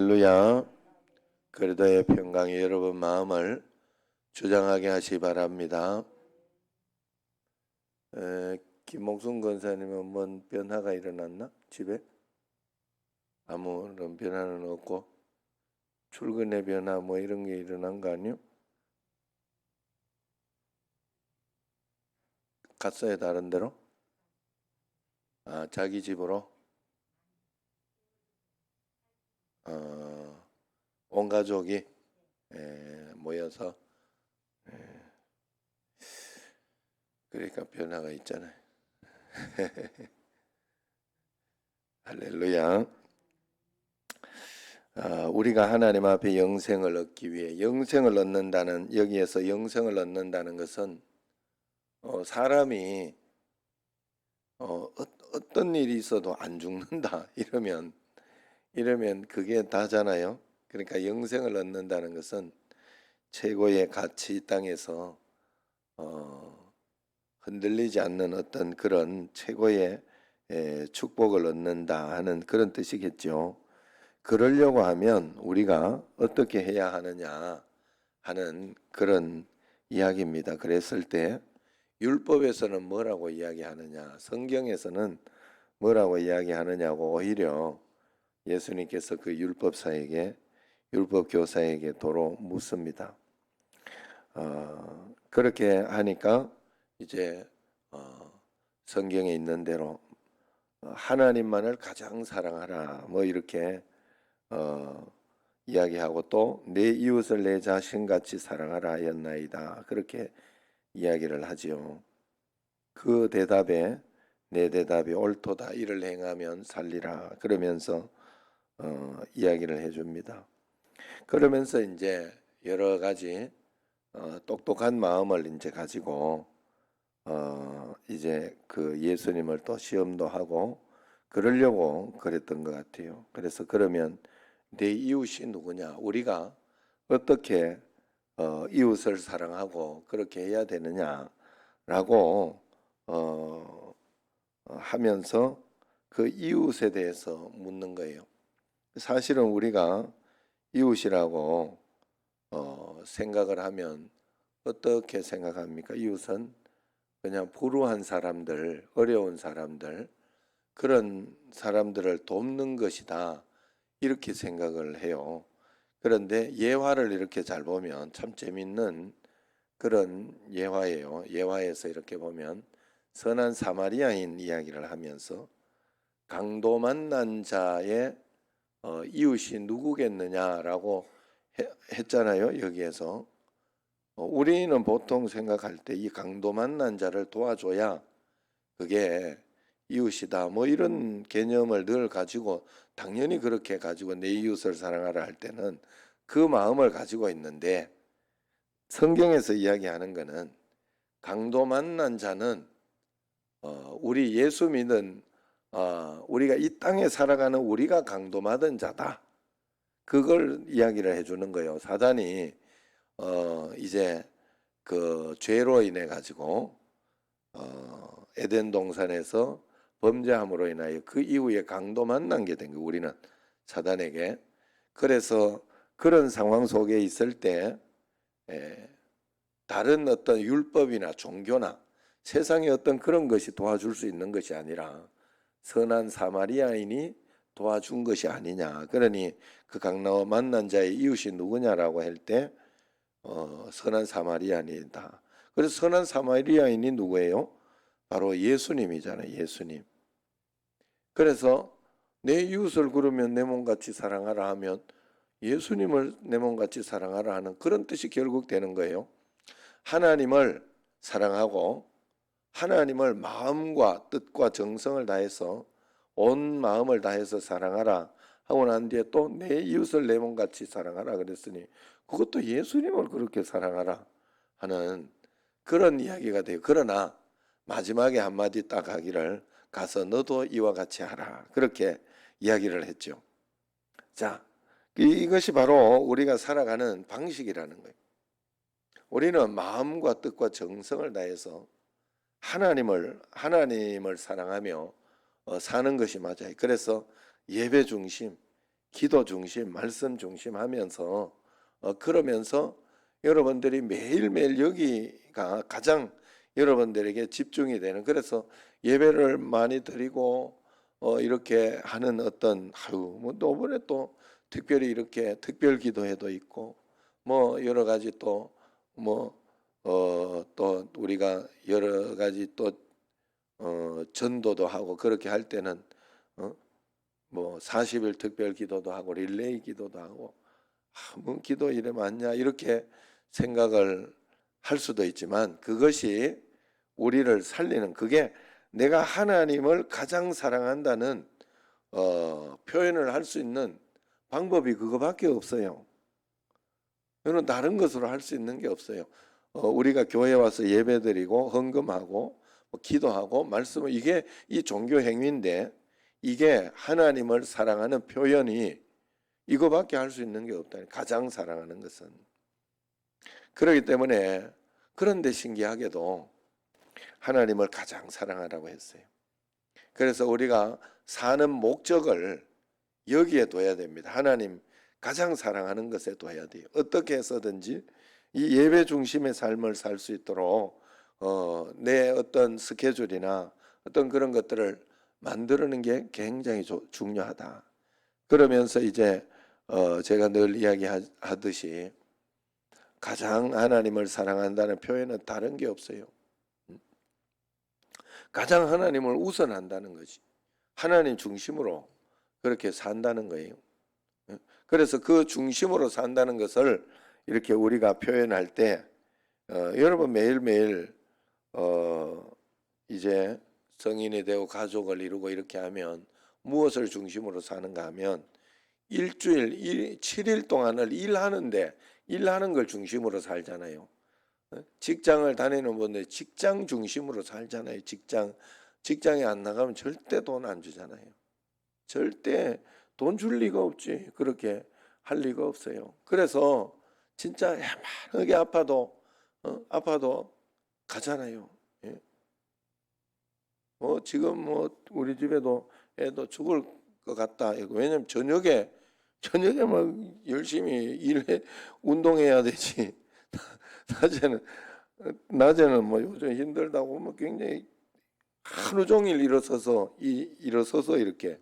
할렐루야. 그리스도의 평강이 여러분 마음을 주장하게 하시 바랍니다. 김목순 권사님은 뭔 변화가 일어났나? 집에? 아무런 변화는 없고 출근의 변화 뭐 이런 게 일어난 거 아니요? 갔어요 다른 데로? 자기 집으로? 어, 온 가족이 모여서 그러니까 변화가 있잖아요. 할렐루야. 우리가 하나님 앞에 영생을 얻기 위해 영생을 얻는다는 여기에서 영생을 얻는다는 것은 사람이 어떤 일이 있어도 안 죽는다 이러면 그게 다잖아요. 그러니까 영생을 얻는다는 것은 최고의 가치 이 땅에서 흔들리지 않는 어떤 그런 최고의 축복을 얻는다 하는 그런 뜻이겠죠. 그러려고 하면 우리가 어떻게 해야 하느냐 하는 그런 이야기입니다. 그랬을 때 율법에서는 뭐라고 이야기하느냐, 성경에서는 뭐라고 이야기하느냐고 오히려 예수님께서 그 율법사에게 율법 교사에게 도로 묻습니다. 그렇게 하니까 이제 성경에 있는 대로 하나님만을 가장 사랑하라 뭐 이렇게 이야기하고 또 내 이웃을 내 자신같이 사랑하라 하였나이다 그렇게 이야기를 하지요. 그 대답에 내 대답이 옳도다 이를 행하면 살리라 그러면서 이야기를 해줍니다. 그러면서 이제 여러 가지 똑똑한 마음을 이제 가지고 이제 그 예수님을 또 시험도 하고 그러려고 그랬던 것 같아요. 그래서 그러면 내 이웃이 누구냐? 우리가 어떻게 이웃을 사랑하고 그렇게 해야 되느냐라고 하면서 그 이웃에 대해서 묻는 거예요. 사실은 우리가 이웃이라고 생각을 하면 어떻게 생각합니까? 이웃은 그냥 불우한 사람들, 어려운 사람들, 그런 사람들을 돕는 것이다. 이렇게 생각을 해요. 그런데 예화를 이렇게 잘 보면 참 재밌는 그런 예화예요. 예화에서 이렇게 보면 선한 사마리아인 이야기를 하면서 강도 만난 자의 이웃이 누구겠느냐라고 했잖아요. 여기에서 우리는 보통 생각할 때 이 강도 만난 자를 도와줘야 그게 이웃이다 뭐 이런 개념을 늘 가지고 당연히 그렇게 가지고 내 이웃을 사랑하라 할 때는 그 마음을 가지고 있는데 성경에서 이야기하는 것은 강도 만난 자는 우리 예수 믿는 우리가 이 땅에 살아가는 우리가 강도 받은 자다. 그걸 이야기를 해주는 거예요. 사단이 이제 그 죄로 인해 가지고 에덴 동산에서 범죄함으로 인하여 그 이후에 강도 만난 게 된 거예요. 우리는 사단에게. 그래서 그런 상황 속에 있을 때 다른 어떤 율법이나 종교나 세상의 어떤 그런 것이 도와줄 수 있는 것이 아니라 선한 사마리아인이 도와준 것이 아니냐. 그러니 그 강도 만난 자의 이웃이 누구냐라고 할 때 선한 사마리아인이다. 그래서 선한 사마리아인이 누구예요? 바로 예수님이잖아요. 예수님. 그래서 내 이웃을 그러면 내 몸같이 사랑하라 하면 예수님을 내 몸같이 사랑하라 하는 그런 뜻이 결국 되는 거예요. 하나님을 사랑하고 하나님을 마음과 뜻과 정성을 다해서 온 마음을 다해서 사랑하라 하고 난 뒤에 또 내 이웃을 내 몸같이 사랑하라 그랬으니 그것도 예수님을 그렇게 사랑하라 하는 그런 이야기가 돼요. 그러나 마지막에 한마디 딱 하기를 가서 너도 이와 같이 하라 그렇게 이야기를 했죠. 자, 이것이 바로 우리가 살아가는 방식이라는 거예요. 우리는 마음과 뜻과 정성을 다해서 하나님을 사랑하며 사는 것이 맞아요. 그래서 예배 중심, 기도 중심, 말씀 중심 하면서 그러면서 여러분들이 매일매일 여기가 가장 여러분들에게 집중이 되는, 그래서 예배를 많이 드리고 이렇게 하는 어떤 뭐 이번에 또 특별히 이렇게 특별 기도회도 있고 뭐 여러 가지 또 뭐 또 우리가 여러 가지 또 전도도 하고 그렇게 할 때는 뭐 40일 특별 기도도 하고 릴레이 기도도 하고 뭐 기도 이래 많냐 이렇게 생각을 할 수도 있지만, 그것이 우리를 살리는, 그게 내가 하나님을 가장 사랑한다는 표현을 할 수 있는 방법이 그거밖에 없어요. 이는 다른 것으로 할 수 있는 게 없어요. 우리가 교회 와서 예배드리고 헌금하고 기도하고 말씀을, 이게 이 종교 행위인데 이게 하나님을 사랑하는 표현이 이거밖에 할 수 있는 게 없다. 가장 사랑하는 것은. 그렇기 때문에, 그런데 신기하게도 하나님을 가장 사랑하라고 했어요. 그래서 우리가 사는 목적을 여기에 둬야 됩니다. 하나님 가장 사랑하는 것에 둬야 돼요. 어떻게 해서든지 이 예배 중심의 삶을 살 수 있도록 내 어떤 스케줄이나 어떤 그런 것들을 만드는 게 굉장히 중요하다. 그러면서 이제 제가 늘 이야기하듯이 가장 하나님을 사랑한다는 표현은 다른 게 없어요. 가장 하나님을 우선한다는 것이, 하나님 중심으로 그렇게 산다는 거예요. 그래서 그 중심으로 산다는 것을 이렇게 우리가 표현할 때 여러분 매일매일 이제 성인이 되고 가족을 이루고 이렇게 하면 무엇을 중심으로 사는가 하면 일주일 7일 동안을 일하는 걸 중심으로 살잖아요. 직장을 다니는 분들 직장 중심으로 살잖아요. 직장에 안 나가면 절대 돈 안 주잖아요. 절대 돈 줄 리가 없지. 그렇게 할 리가 없어요. 그래서 진짜 야만하게 아파도 가잖아요. 예. 지금 우리 집에도 애도 죽을 것 같다. 왜냐면 저녁에 막 열심히 일해 운동해야 되지. 낮에는 뭐 요즘 힘들다고 뭐 굉장히 하루 종일 일어서서 이렇게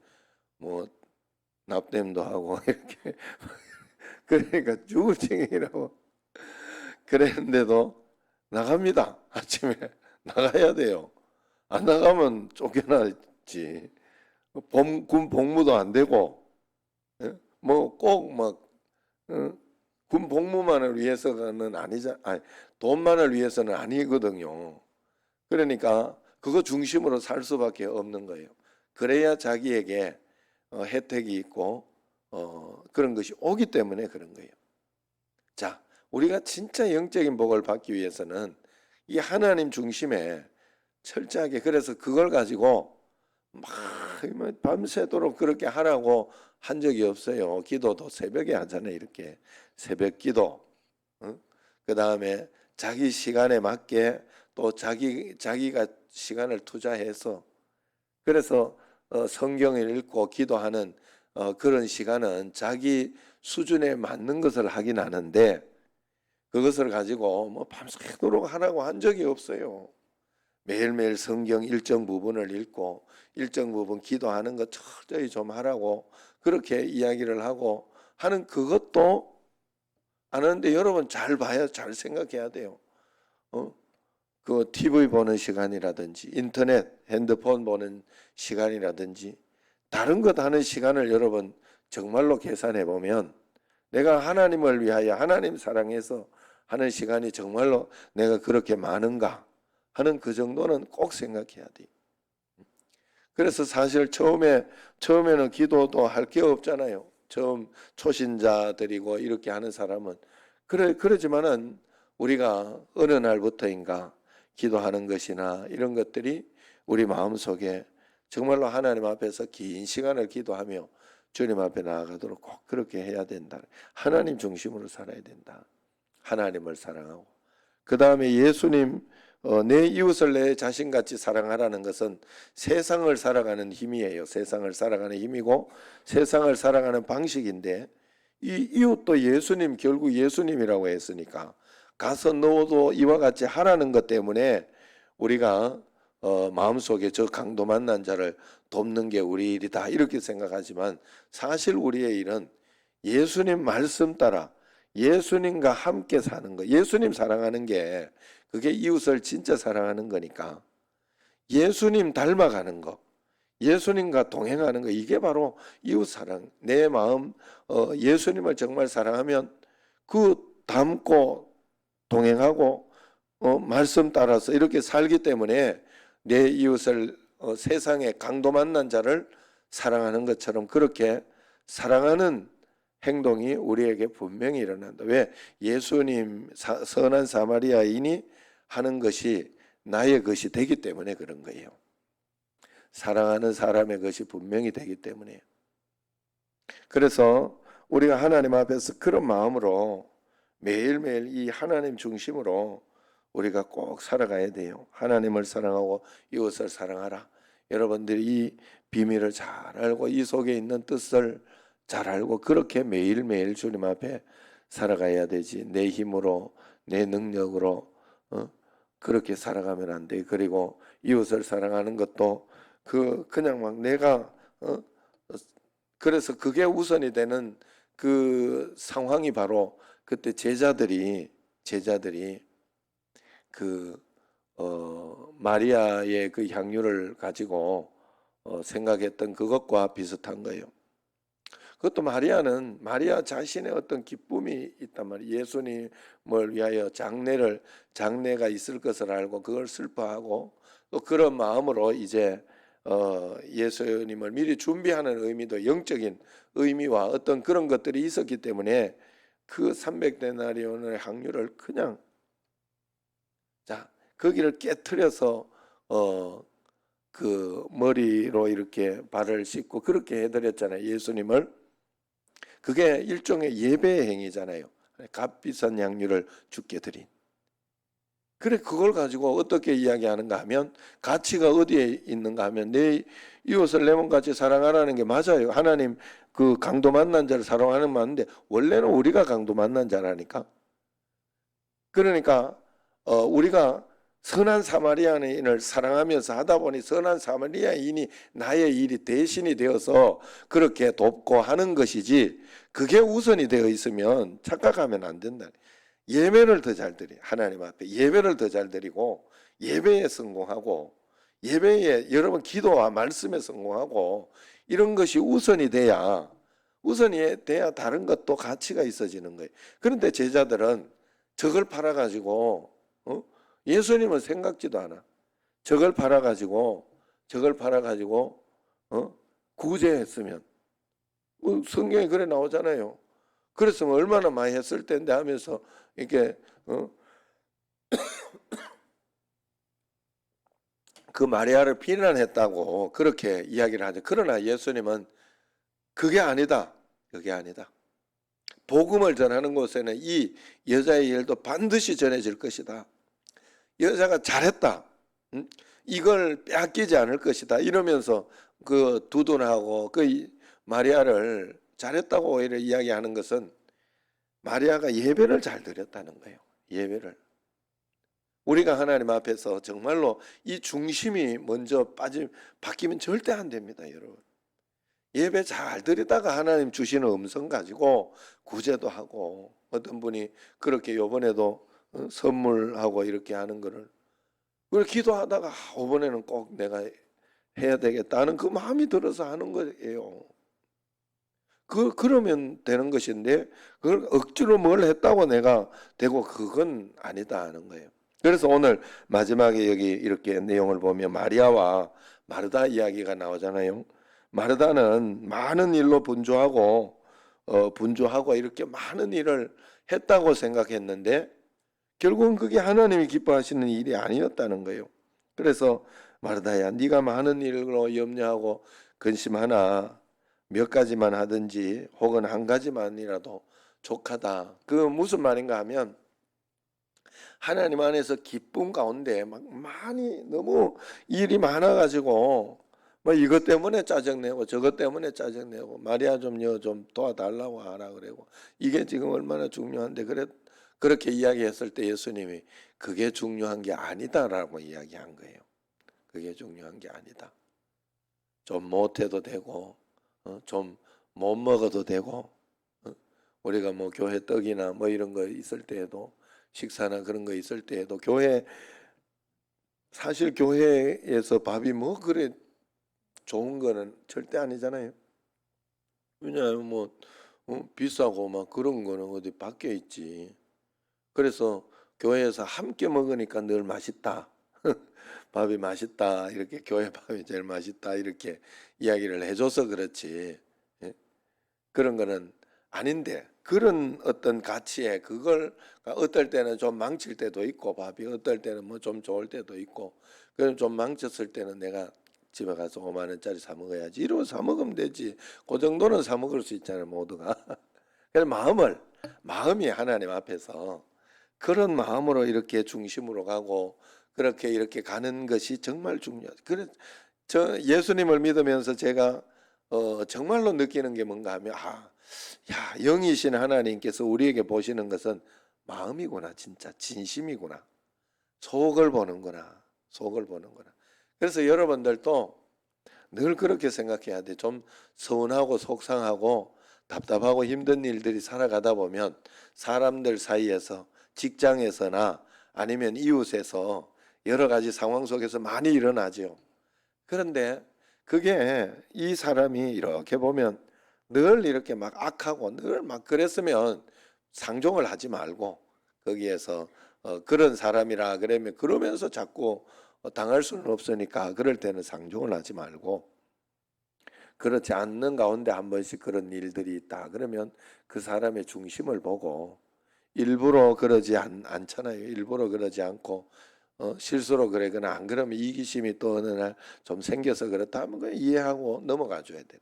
뭐 납땜도 하고 이렇게 그러니까 죽을 지경이라고 그랬는데도 나갑니다. 아침에 나가야 돼요. 안 나가면 쫓겨나지. 군 복무도 안 되고 뭐 꼭 막 군 복무만을 위해서는 돈만을 위해서는 아니거든요. 그러니까 그거 중심으로 살 수밖에 없는 거예요. 그래야 자기에게 혜택이 있고 그런 것이 오기 때문에 그런 거예요. 자, 우리가 진짜 영적인 복을 받기 위해서는 이 하나님 중심에 철저하게, 그래서 그걸 가지고 막 밤새도록 그렇게 하라고 한 적이 없어요. 기도도 새벽에 하잖아요. 이렇게 새벽 기도. 그 다음에 자기 시간에 맞게 또 자기가 시간을 투자해서, 그래서 성경을 읽고 기도하는 그런 시간은 자기 수준에 맞는 것을 하긴 하는데, 그것을 가지고 뭐 밤새도록 하라고 한 적이 없어요. 매일매일 성경 일정 부분을 읽고 일정 부분 기도하는 것 철저히 좀 하라고 그렇게 이야기를 하고 하는, 그것도 안 하는데 여러분 잘 봐야, 잘 생각해야 돼요. 그 TV 보는 시간이라든지 인터넷, 핸드폰 보는 시간이라든지 다른 것 하는 시간을 여러분 정말로 계산해 보면 내가 하나님을 위하여 하나님 사랑해서 하는 시간이 정말로 내가 그렇게 많은가 하는 그 정도는 꼭 생각해야 돼요. 그래서 사실 처음에는 기도도 할 게 없잖아요. 처음 초신자들이고 이렇게 하는 사람은 그러지만은 우리가 어느 날부터인가 기도하는 것이나 이런 것들이 우리 마음속에 정말로 하나님 앞에서 긴 시간을 기도하며 주님 앞에 나아가도록 꼭 그렇게 해야 된다. 하나님 중심으로 살아야 된다. 하나님을 사랑하고 그 다음에 예수님 내 이웃을 내 자신같이 사랑하라는 것은 세상을 살아가는 힘이에요. 세상을 살아가는 힘이고 세상을 살아가는 방식인데 이 이웃도 예수님, 결국 예수님이라고 했으니까 가서 너도 이와 같이 하라는 것 때문에 우리가 마음속에 저 강도 만난 자를 돕는 게 우리 일이다 이렇게 생각하지만 사실 우리의 일은 예수님 말씀 따라 예수님과 함께 사는 거, 예수님 사랑하는 게 그게 이웃을 진짜 사랑하는 거니까 예수님 닮아가는 거, 예수님과 동행하는 거, 이게 바로 이웃 사랑. 내 마음 예수님을 정말 사랑하면 그 닮고 동행하고 말씀 따라서 이렇게 살기 때문에 내 이웃을 세상에 강도 만난 자를 사랑하는 것처럼 그렇게 사랑하는 행동이 우리에게 분명히 일어난다. 왜? 예수님 선한 사마리아인이 하는 것이 나의 것이 되기 때문에 그런 거예요. 사랑하는 사람의 것이 분명히 되기 때문에. 그래서 우리가 하나님 앞에서 그런 마음으로 매일매일 이 하나님 중심으로 우리가 꼭 살아가야 돼요. 하나님을 사랑하고 이웃을 사랑하라. 여러분들이 이 비밀을 잘 알고 이 속에 있는 뜻을 잘 알고 그렇게 매일매일 주님 앞에 살아가야 되지. 내 힘으로 내 능력으로 그렇게 살아가면 안 돼. 그리고 이웃을 사랑하는 것도 그냥 막 내가 그래서 그게 우선이 되는 그 상황이 바로 그때 제자들이 그 마리아의 그 향유를 가지고 생각했던 그것과 비슷한 거예요. 그것도 마리아 자신의 어떤 기쁨이 있단 말이에요. 예수님을 위하여 장례가 있을 것을 알고 그걸 슬퍼하고 또 그런 마음으로 이제 예수님을 미리 준비하는 의미도 영적인 의미와 어떤 그런 것들이 있었기 때문에 그 300데나리온의 향유를 그냥 거기를 깨트려서 그 머리로 이렇게 발을 씻고 그렇게 해드렸잖아요. 예수님을. 그게 일종의 예배의 행위잖아요. 값비싼 향유를 주께 드린. 그래 그걸 가지고 어떻게 이야기하는가 하면 가치가 어디에 있는가 하면 내 이웃을 내 몸같이 사랑하라는 게 맞아요. 하나님 그 강도 만난 자를 사랑하는 맞는데 원래는 우리가 강도 만난 자라니까. 그러니까 우리가 선한 사마리아인을 사랑하면서 하다 보니 선한 사마리아인이 나의 일이 대신이 되어서 그렇게 돕고 하는 것이지 그게 우선이 되어 있으면 착각하면 안 된다. 예배를 더 잘 드리 하나님 앞에 예배를 더 잘 드리고 예배에 성공하고 예배에 여러분 기도와 말씀에 성공하고 이런 것이 우선이 돼야 다른 것도 가치가 있어지는 거예요. 그런데 제자들은 저걸 팔아가지고 예수님은 생각지도 않아. 저걸 팔아가지고 구제했으면 성경에 그래 나오잖아요. 그랬으면 얼마나 많이 했을 텐데 하면서 이렇게 그 마리아를 비난했다고 그렇게 이야기를 하죠. 그러나 예수님은 그게 아니다. 복음을 전하는 곳에는 이 여자의 일도 반드시 전해질 것이다. 여자가 잘했다. 이걸 빼앗기지 않을 것이다. 이러면서 그 두둔하고 그 마리아를 잘했다고 오히려 이야기하는 것은 마리아가 예배를 잘 드렸다는 거예요. 예배를. 우리가 하나님 앞에서 정말로 이 중심이 먼저 바뀌면 절대 안 됩니다, 여러분. 예배 잘 드리다가 하나님 주시는 음성 가지고 구제도 하고 어떤 분이 그렇게 요번에도 선물하고 이렇게 하는 거를 그걸 기도하다가 이번에는 꼭 내가 해야 되겠다는 그 마음이 들어서 하는 거예요. 그러면 되는 것인데 그걸 억지로 뭘 했다고 내가 되고 그건 아니다 하는 거예요. 그래서 오늘 마지막에 여기 이렇게 내용을 보면 마리아와 마르다 이야기가 나오잖아요. 마르다는 많은 일로 분주하고 이렇게 많은 일을 했다고 생각했는데 결국은 그게 하나님이 기뻐하시는 일이 아니었다는 거예요. 그래서 마르다야 네가 많은 일로 염려하고 근심하나 몇 가지만 하든지 혹은 한 가지만이라도 족하다. 그 무슨 말인가 하면 하나님 안에서 기쁨 가운데 막 많이 너무 일이 많아가지고 뭐 이것 때문에 짜증내고 저것 때문에 짜증내고 마리아 좀 도와달라고 하라 그러고 이게 지금 얼마나 중요한데 그렇게 이야기했을 때 예수님이 그게 중요한 게 아니다라고 이야기한 거예요. 그게 중요한 게 아니다. 좀 못해도 되고 좀 못 먹어도 되고 우리가 뭐 교회 떡이나 뭐 이런 거 있을 때에도 식사나 그런 거 있을 때에도 사실 교회에서 밥이 뭐 그래 좋은 거는 절대 아니잖아요. 왜냐하면 뭐 비싸고 막 그런 거는 어디 밖에 있지. 그래서 교회에서 함께 먹으니까 늘 맛있다. 밥이 맛있다. 이렇게 교회 밥이 제일 맛있다. 이렇게 이야기를 해줘서 그렇지. 예? 그런 거는 아닌데 그런 어떤 가치에 그걸 어떨 때는 좀 망칠 때도 있고 밥이 어떨 때는 뭐 좀 좋을 때도 있고 그럼 좀 망쳤을 때는 내가 집에 가서 5만 원짜리 사 먹어야지 이러고 사 먹으면 되지. 그 정도는 사 먹을 수 있잖아요 모두가. 그래서 마음이 하나님 앞에서 그런 마음으로 이렇게 중심으로 가고 그렇게 이렇게 가는 것이 정말 중요하죠. 그래 저 예수님을 믿으면서 제가 정말로 느끼는 게 뭔가 하면 야, 영이신 하나님께서 우리에게 보시는 것은 마음이구나. 진짜 진심이구나. 속을 보는구나. 속을 보는구나. 그래서 여러분들도 늘 그렇게 생각해야 돼. 좀 서운하고 속상하고 답답하고 힘든 일들이 살아가다 보면 사람들 사이에서 직장에서나 아니면 이웃에서 여러 가지 상황 속에서 많이 일어나죠. 그런데 그게 이 사람이 이렇게 보면 늘 이렇게 막 악하고 늘 막 그랬으면 상종을 하지 말고 거기에서 그런 사람이라 그러면 그러면서 자꾸 당할 수는 없으니까 그럴 때는 상종을 하지 말고 그렇지 않는 가운데 한 번씩 그런 일들이 있다 그러면 그 사람의 중심을 보고 일부러 그러지 않잖아요. 일부러 그러지 않고 실수로 그러거나 안 그러면 이기심이 또 어느 날 좀 생겨서 그렇다 하면 그냥 이해하고 넘어가 줘야 돼.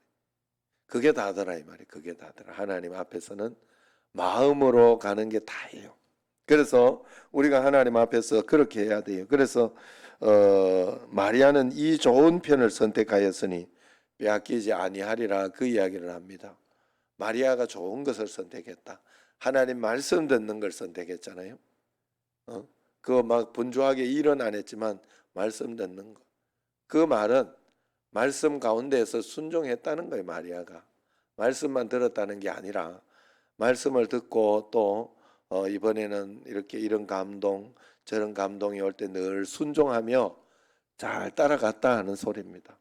그게 다더라 이 말이에요. 그게 다더라. 하나님 앞에서는 마음으로 가는 게 다예요. 그래서 우리가 하나님 앞에서 그렇게 해야 돼요. 그래서 마리아는 이 좋은 편을 선택하였으니 빼앗기지 아니하리라 그 이야기를 합니다. 마리아가 좋은 것을 선택했다. 하나님 말씀 듣는 걸 선택했잖아요. 그거 막 분주하게 일은 안 했지만 말씀 듣는 거. 그 말은 말씀 가운데에서 순종했다는 거예요. 마리아가 말씀만 들었다는 게 아니라 말씀을 듣고 또 이번에는 이렇게 이런 감동 저런 감동이 올 때 늘 순종하며 잘 따라갔다 하는 소리입니다.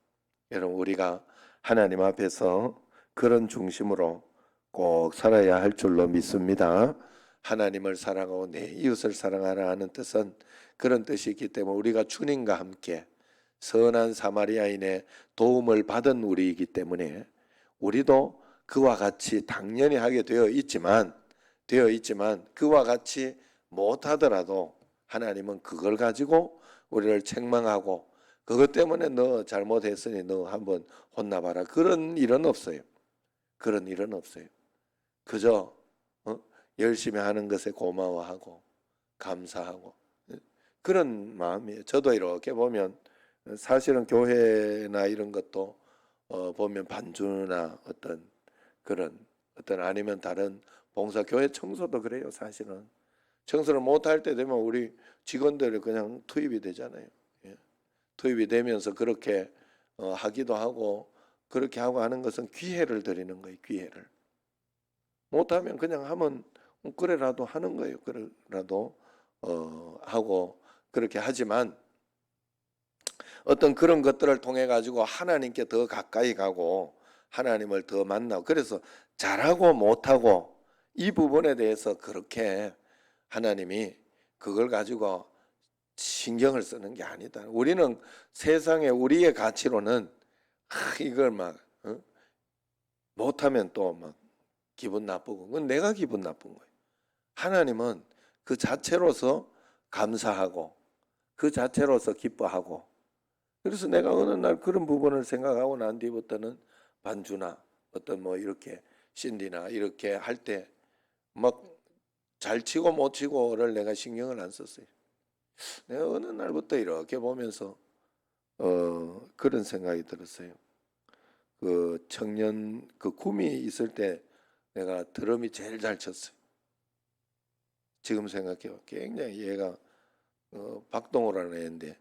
여러분 우리가 하나님 앞에서 그런 중심으로 꼭 살아야 할 줄로 믿습니다. 하나님을 사랑하고 내 이웃을 사랑하라 하는 뜻은 그런 뜻이 있기 때문에 우리가 주님과 함께 선한 사마리아인의 도움을 받은 우리이기 때문에 우리도 그와 같이 당연히 하게 되어 있지만 그와 같이 못하더라도 하나님은 그걸 가지고 우리를 책망하고 그것 때문에 너 잘못했으니 너 한번 혼나봐라 그런 일은 없어요. 그런 일은 없어요. 그저 열심히 하는 것에 고마워하고 감사하고 그런 마음이에요. 저도 이렇게 보면 사실은 교회나 이런 것도 보면 반주나 그런 아니면 다른 봉사 교회 청소도 그래요. 사실은 청소를 못할 때 되면 우리 직원들이 그냥 투입이 되잖아요. 예. 투입이 되면서 그렇게 하기도 하고 그렇게 하고 하는 것은 기회를 드리는 거예요. 기회를 못하면 그냥 하면 그래라도 하는 거예요. 그래라도 하고 그렇게 하지만 어떤 그런 것들을 통해 가지고 하나님께 더 가까이 가고 하나님을 더 만나고 그래서 잘하고 못하고 이 부분에 대해서 그렇게 하나님이 그걸 가지고 신경을 쓰는 게 아니다. 우리는 세상에 우리의 가치로는 이걸 막 못하면 또 막 기분 나쁘고 그건 내가 기분 나쁜 거예요. 하나님은 그 자체로서 감사하고 그 자체로서 기뻐하고 그래서 내가 어느 날 그런 부분을 생각하고 난 뒤부터는 반주나 어떤 뭐 이렇게 신디나 이렇게 할 때 막 잘 치고 못 치고를 내가 신경을 안 썼어요. 내가 어느 날부터 이렇게 보면서 그런 생각이 들었어요. 그 청년 그 구미 있을 때 내가 드럼이 제일 잘 쳤어요. 지금 생각해요. 굉장히 얘가 박동호라는 애인데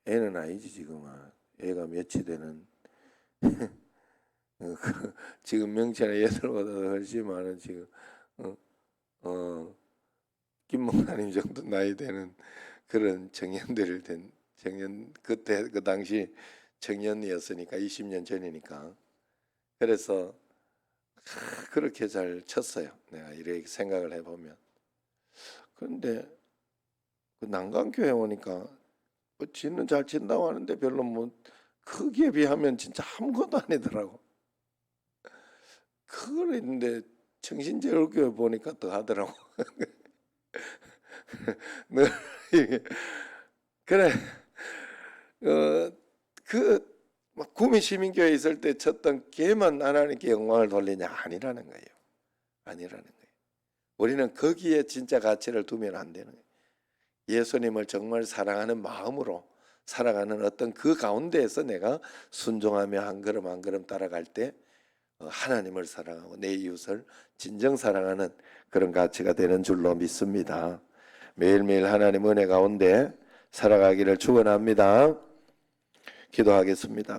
애는 아니지 지금은. 애가 몇이 되는 지금 명치는 얘들보다 훨씬 많은 지금 어, 김 목사님 정도 나이 되는 그런 청년들을 된 청년 그때 그 당시 청년이었으니까 20년 전이니까 그래서 그렇게 잘 쳤어요. 내가 이렇게 생각을 해보면. 그런데 그 난강교회 오니까 뭐 지는 잘 친다고 하는데 별로 뭐 크기에 비하면 진짜 아무것도 아니더라고. 그걸 했는데 청신제일교회 보니까 더 하더라고. 늘 이게 그래 막 구미 시민교회 있을 때 쳤던 걔만 하나님께 영광을 돌리냐 아니라는 거예요. 아니라는 거예요. 우리는 거기에 진짜 가치를 두면 안 되는 거예요. 예수님을 정말 사랑하는 마음으로 살아가는 어떤 그 가운데에서 내가 순종하며 한 걸음 한 걸음 따라갈 때 하나님을 사랑하고 내 이웃을 진정 사랑하는 그런 가치가 되는 줄로 믿습니다. 매일매일 하나님 은혜 가운데 살아가기를 축원합니다. 기도하겠습니다.